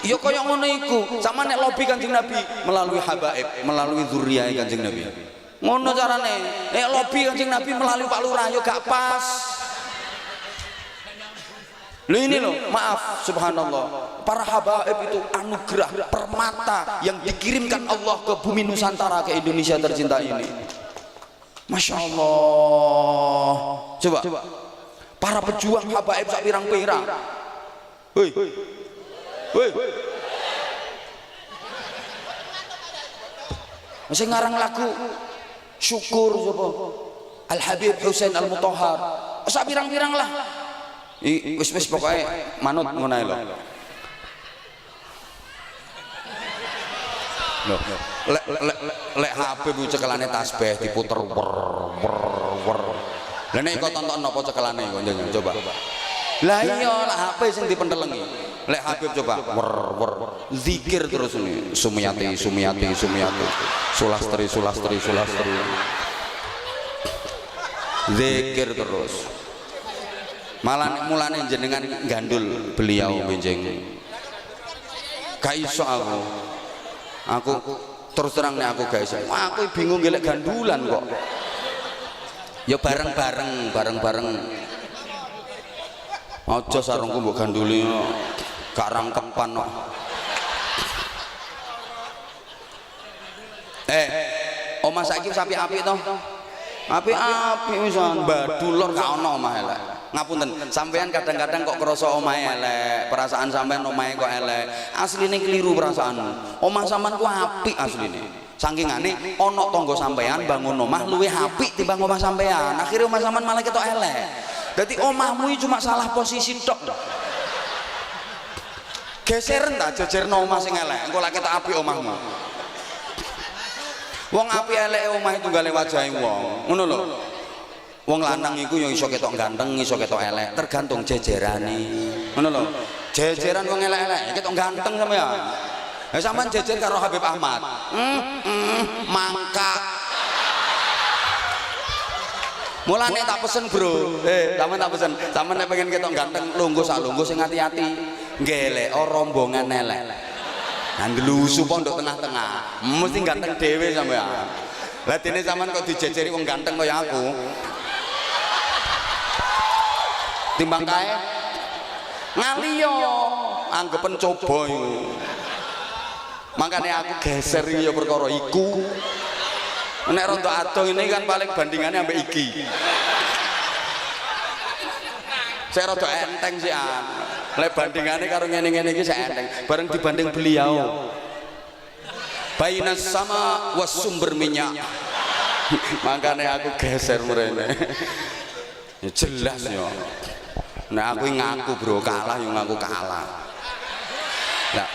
Ya kaya ngono iku. Sama nek lobby Kanjeng Nabi melalui habaib, melalui zuriyah Kanjeng Nabi. Ngono carane. Nek lobby Kanjeng Nabi melalui Pak Lurah ya gak pas. Loh ini loh, maaf, subhanallah, para habaib itu anugerah permata yang dikirimkan Allah ke bumi Nusantara, ke Indonesia tercinta ini. Masya Allah. Coba, para pejuang habaib sak pirang-pirang. Hei, hei, masih ngarang lagu syukur coba Al Habib Husain Al Mutahhar sak pirang-pirang lah. Wis pokoknya manut ngono ae lho. Lek HP ku cekelane tasbih diputer wer. Lah nek kok tonton napa cekelane kok coba. Lah iya lah HP sing dipentelengi. Lek Habib coba wer zikir terus ini. Sumiyati. Sulastri. Zikir terus. Malah mulane jenengan gandul beliau benjing. Gak iso aku terus terang nek aku gak iso. Aku bingung golek gandulan kok. Ya bareng-bareng. Aja sarungku mbok ganduli gak rangkepan kok. Omah saiki sapi apik to? Apik wisan Badulur gak ono omah elek. Ngapunten, sampean kadang-kadang kok krasa omahe elek, perasaan sampean omahe kok elek. Asline keliru perasaanmu. Omah sampean ku apik asline. Sangkingane ana tangga sampean bangun omah luwih apik timbang omah sampean. Akhire omah sampean malah ketok elek. Dadi omahmu iki cuma salah posisi tok. Geseren ta jejerno omah sing elek, engko lek ketok apik omahmu. Wong apik eleke omah itu tunggale wajahe wong. Ngono lho. Wong lanang iku ya iso ketok ganteng, iso ketok elek, tergantung jejerane. Ngono lho. Jejeran wong elek-elek ketok ganteng sampean. Lah sampean jejer karo Habib Ahmad. Mangka. Mulane tak pesen, Bro. Sampean tak pesen. Sampean nek pengen ketok ganteng, lungguh sak lungguh sing ati-ati. Ngelek rombongan elek. Nah ndelusu pondok tengah-tengah. Mesti ganteng dhewe sampean. Lah dene sampean kok dijejeri wong ganteng kaya aku. Timbang kae ngaliyo anggepen coba iku. Makane aku geser ya perkara iku. Nek rontok adoh ini kan paling bandingannya ambek iki. Saya rada enteng sih an. Lek bandingane karo ngene-ngene iki sak enteng. Bareng dibanding beliau. Bainas sama was sumber minyak. Makanya aku geser mrene. Ya jelas yo. Nah aku ngaku bro kalah yo ngaku kalah. Lah.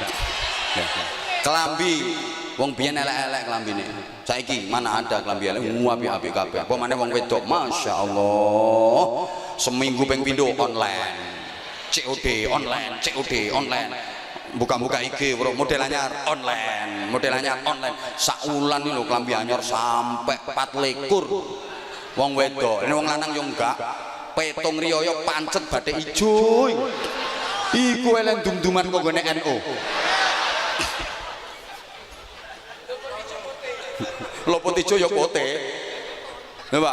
Kelambi wong biyen elek-elek kelambine. Saiki mana ada kelambi elek apik-apik kabeh. Apa maneh wong wedok masyaallah. Seminggu ping pindho online. COD online, COD online. Buka-buka IG model anyar online, model anyar online. Saulan iki lho klambi anyar sampai 24. Wong wedok, ini wong lanang yo enggak. Petung riyaya pancet batik ijo. Iku eleng dum-duman kok gone NU. Lopot ijo yo pote. Coba.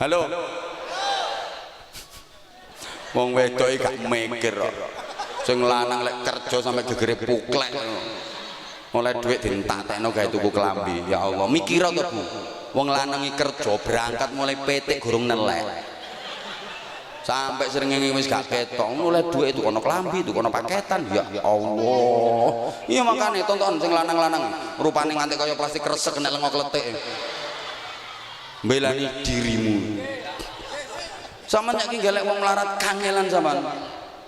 Halo. Wong wedok iki gak mikir kok. Sing lanang lek kerja sampai gegere puklek oleh duit dientak-tekno gawe tuku klambi. Ya Allah, mikir to Bu. Wong lanang iki kerja berangkat mulai petik gurung nelek. Sampai srengenge wis gak ketok, oleh duit itu kono klambi, itu kono paketan. Ya Allah. Iya makane tonton sing lanang-lanang rupane nganti kaya plastik kresek nek lengo kletik. Mbelani dirimu. Sampeyan iki golek wong melarat kangelan sampean.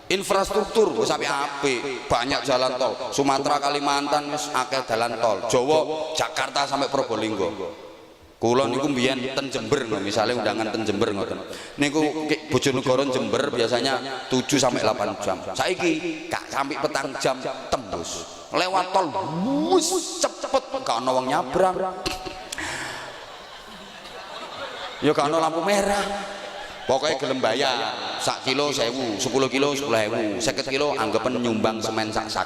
Infrastruktur wis apik, banyak jalan tol. Sumatera Kalimantan wis akeh jalan tol. Jawa Jakarta sampai Probolinggo. Kula niku mbiyen ten Jember misalnya undangan ten Jember ngoten. Niku Bojonegoro Jember biasanya 7 sampai 8 jam. Saiki gak sampai petang jam tembus. Lewat tol wis cepet gak ono wong nyabrang. Ya gak ono lampu merah. Pokoknya gelem bayar sak kilo 1000, 10 kilo 10.000, 50 kilo anggapan nyumbang semen sak.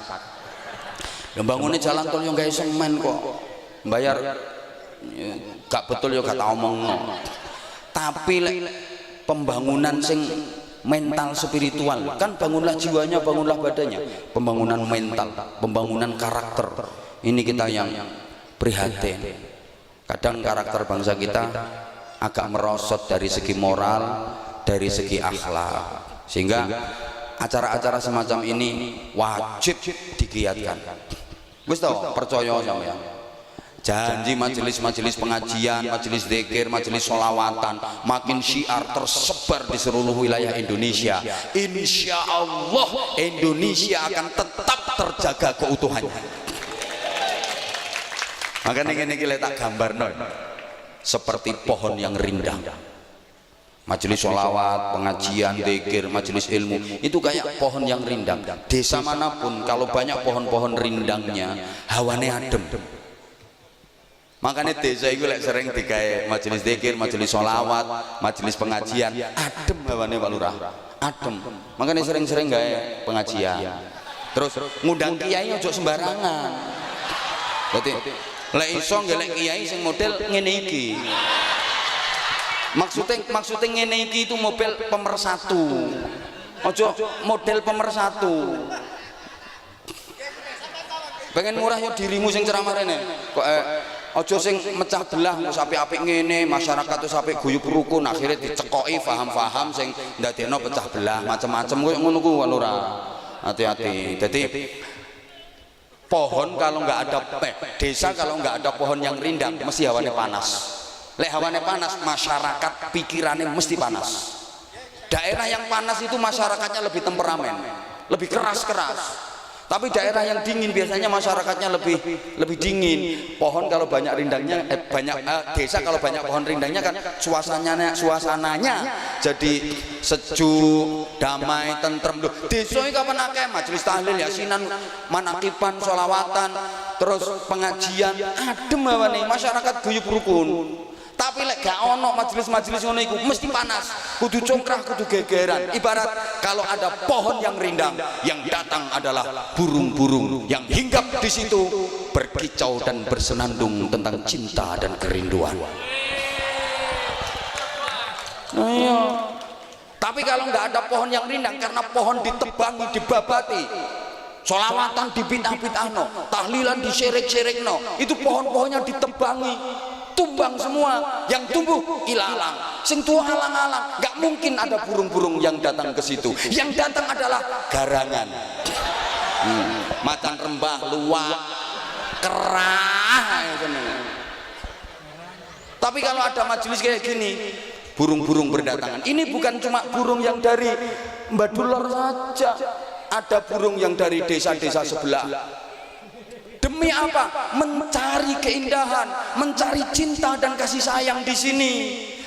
Bangunnya jalan tol yang gawe semen kok bayar gak betul ya gak tak omongno. Tapi pembangunan sing mental spiritual kan bangunlah jiwanya, bangunlah badannya. Pembangunan mental, pembangunan karakter. Ini kita yang prihatin. Kadang karakter bangsa kita agak merosot dari segi moral, dari segi akhlak, sehingga acara-acara semacam ini wajib digiatkan. Wis tau percaya sampeyan. Janji majelis-majelis pengajian, majelis zikir, majelis sholawatan makin syiar tersebar di seluruh wilayah Indonesia. Insya Allah Indonesia akan tetap terjaga keutuhannya. Makanya ini kita tak gambarno seperti pohon yang rindang. Majelis sholawat, pengajian, dzikir, majelis ilmu itu kayak pohon yang rindang. Desa manapun kalau banyak pohon-pohon rindangnya, hawane adem. Makanya desa itu sering digawe majelis dzikir, majelis sholawat, majelis pengajian, adem hawane Pak Lurah, adem. Makanya sering-sering gawe pengajian. Terus ngundang kiai ojo sembarangan. Berarti lek iso golek kiai sing model ngene iki. Maksudnya ngene iki itu mobil pemersatu. Ojo model pemersatu. Pengen murah yo dirimu sing ceramah rene. Kok ojo sing mecah belah wis apik-apik ngene, masyarakat wis apik guyub rukun akhirnya dicekoki paham-paham sing ndadekno pecah belah macam-macam koyo ngono ku ora. Hati-hati. Jadi pohon kalau nggak ada desa kalau nggak ada pohon yang rindang mesti hawane panas. Lek hawane panas masyarakat pikirannya mesti panas. Daerah yang panas itu masyarakatnya lebih temperamen, lebih keras-keras. Tapi daerah yang dingin biasanya masyarakatnya lebih dingin. Pohon kalau banyak rindangnya desa kalau banyak pohon rindangnya kan suasananya jadi sejuk, damai, tentrem. Desa iki kapan akeh majelis tahlil, yasinan, manakiban, sholawatan, terus pengajian, adem hawane, masyarakat guyub rukun. Tapi lek gak ono majelis-majelis ngono iku mesti panas, kudu congkrah, kudu gegeran. Ibarat kalau ada pohon yang rindang, yang datang adalah burung-burung yang hinggap di situ berkicau dan bersenandung tentang cinta dan kerinduan. Nah, iya. Tapi kalau nggak ada pohon yang rindang karena pohon ditebangi, dibabati, sholawatan dipitah-pitahno, tahlilan diserik-serikno, itu pohon-pohonnya ditebangi, tumbang semua, yang tumbuh ilalang, sing tua alang-alang. Gak mungkin ada burung-burung yang datang ke situ. Yang datang adalah garangan, macan rembah, luwak, kerah. Tapi kalau ada majelis kayak gini, burung-burung berdatangan. Ini bukan cuma burung yang dari Mbadulor saja, ada burung yang dari desa-desa sebelah. Demi apa? Mencari keindahan, mencari cinta dan kasih sayang di sini.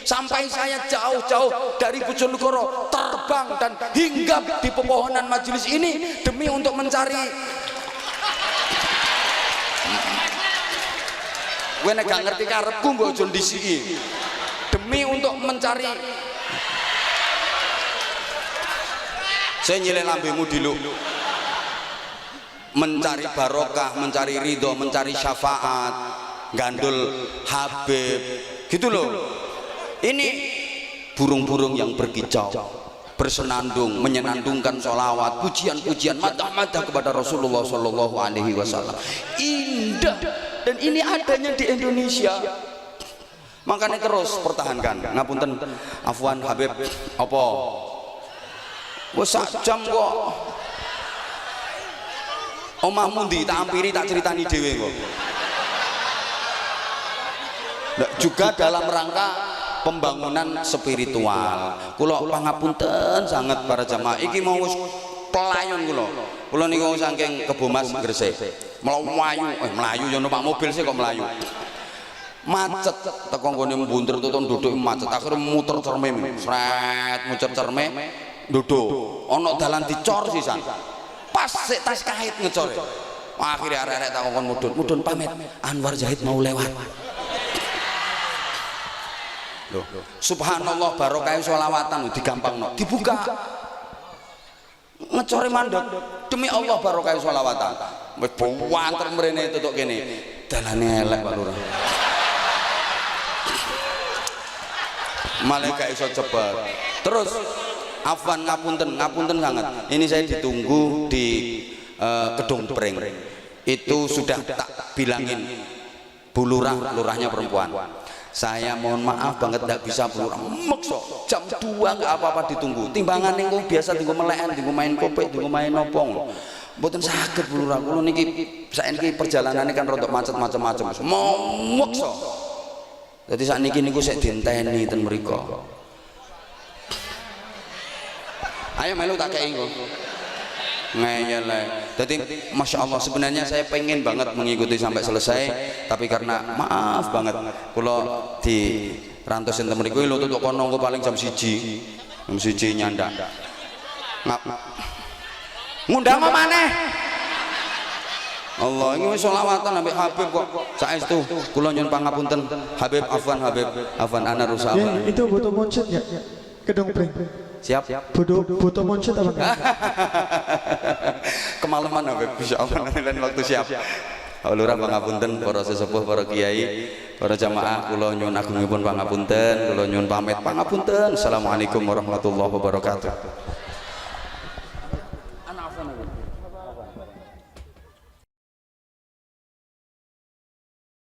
Sampai saya jauh-jauh dari Bojonegoro terbang dan hinggap di pepohonan majelis ini demi untuk mencari. Gue gak ngerti karepku mbok aja ndisiki. Demi untuk mencari. Saya nyilih lambemu diluk. Mencari barokah, mencari ridho, mencari syafaat, gandul Habib, gitu loh. Ini burung-burung yang berkicau, bersenandung, menyenandungkan sholawat, pujian-pujian, madah-madah kepada Rasulullah Shallallahu Alaihi Wasallam. Indah, dan ini adanya di Indonesia. Makanya terus pertahankan. Ngapunten, afwan Habib, apa? Wes sak jam kok. Omahmu ndi tak ampiri, tak ceritani dhewe kok. Juga dalam rangka pembangunan spiritual. Kula pangapunten sangat para jamaah iki mau wis pelayon kula. Kula niku saking Kebomas Gresik. Melayu yo numpak mobil sih kok melayu. Macet teko nggone mbuntur tutun duduk macet. Akhire muter cerme. Sret muter cerme duduk. Ana dalan dicor sisan. Pas sik tas kait ngecor. Akhirnya arek-arek tak kon mudun pamit. Anwar Zahid mau lewat. Loh, subhanallah barokah sholawatan digampangno. Dibuka. Ngecore mandek. Demi Allah barokah sholawatan. Wis buanter mrene tutuk kene. Dalane elek Pak Lurah. Malah gak iso cepet. Terus afwan ngapunten sangat. Ini saya ditunggu di Kedung Pring. Itu sudah tak bilangin Bu Lurah, lurahnya perempuan. Saya mohon maaf banget tidak bisa Bu Lurah. Makso jam 2 nggak apa-apa ditunggu. Timbangan yang biasa tinggal melekan, tinggal main kopek, tinggal main nopong. Mboten saged Bu Lurah. Kulo niki saiki perjalanane kan rodok macet macam-macam. Mau makso. Jadi saat niki niku sik dienteni ten mriku. Ayo melu tak kei kok. Ngeyel. Jadi masya Allah sebenarnya saya pengen banget mengikuti sampai selesai, tapi karena maaf banget, kalau di rantos enten mriku lho tutuk kono engko paling jam 1. Jam 1 nyandak. Ngundang apa maneh? Allah ini wis selawatan ambek Habib kok. Saestu kula nyuwun pangapunten Habib Afwan ana rusak. Itu butuh muncul ya? Kedung Pring. Siap. Butuh muncul apa enggak? Kemalaman Habib insyaallah lain waktu siap. Lurah pangapunten para sesepuh, para kiai, para jamaah kula nyuwun agungipun pangapunten, kula nyuwun pamit pangapunten. Assalamualaikum warahmatullahi wabarakatuh.